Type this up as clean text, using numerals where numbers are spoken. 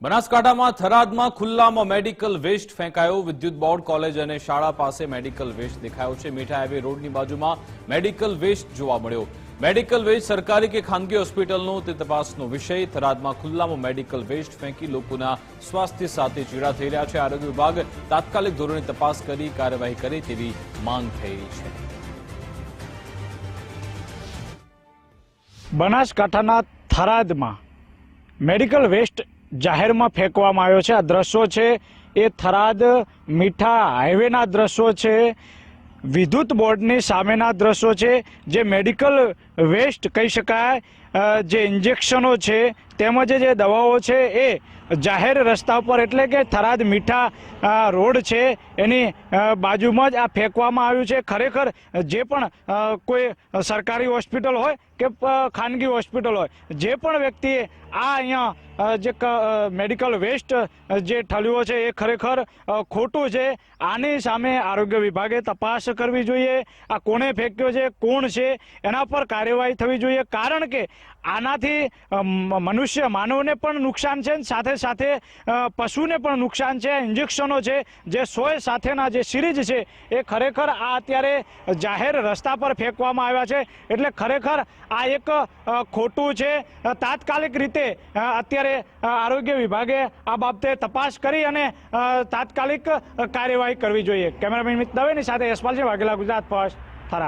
બનાસકાંઠામાં થરાદમાં ખુલ્લામાં medical waste ફેંકાયો। વિદ્યુત બોર્ડ કોલેજ અને શાળા પાસે મેડિકલ વેસ્ટ દેખાયો છે। મીઠા હાઈવે રોડની બાજુમાં મેડિકલ વેસ્ટ જોવા મળ્યો। મેડિકલ વેસ્ટ સરકારી કે ખાનગી હોસ્પિટલનો તે તપાસનો વિષય। થરાદમાં ખુલ્લામાં મેડિકલ વેસ્ટ ફેંકી લોકોના સ્વાસ્થ્ય સાથે ચીડા થઈ રહ્યા છે। આરોગ્ય વિભાગ તાત્કાલિક ધોરણે તપાસ કરી કાર્યવાહી કરે તેવી માંગ થઈ રહી છે। બનાસકાંઠાના થરાદમાં મેડિકલ વેસ્ટ જાહેરમાં ફેંકવામાં આવ્યો છે। આ દ્રશ્યો છે એ થરાદ મીઠા હાઈવેના દ્રશ્યો છે। વિદ્યુત બોર્ડની સામેના દ્રશ્યો છે। જે મેડિકલ વેસ્ટ કહી શકાય, જે ઇન્જેક્શનો છે તેમજ જે દવાઓ છે એ જાહેર રસ્તા પર એટલે કે થરાદ મીઠા રોડ છે એની બાજુમાં જ આ ફેંકવામાં આવ્યું છે। ખરેખર જે પણ કોઈ સરકારી હોસ્પિટલ હોય કે ખાનગી હોસ્પિટલ હોય, જે પણ વ્યક્તિએ આ અહીંયા જે મેડિકલ વેસ્ટ જે ઠલ્યો છે એ ખરેખર ખોટું છે। આની સામે આરોગ્ય વિભાગે તપાસ કરવી જોઈએ। આ કોણે ફેંક્યો છે, કોણ છે, એના પર કાર્યવાહી થવી જોઈએ। કારણ કે આનાથી મનુષ્ય માનવને પણ નુકસાન છે, સાથે સાથે પશુને પણ નુકસાન છે। ઇન્જેક્શનો છે જે 100 સાથેના જે સિરીજ છે એ ખરેખર આ અત્યારે જાહેર રસ્તા પર ફેંકવામાં આવ્યા છે। એટલે ખરેખર આ એક ખોટું છે। તાત્કાલિક રીતે અત્યારે આરોગ્ય વિભાગે આ બાબતે તપાસ કરી અને તાત્કાલિક કાર્યવાહી કરવી જોઈએ। કેમેરામેન મિત દવેની સાથે યશપાલજી વાઘેલા, ગુજરાત ફર્સ્ટ।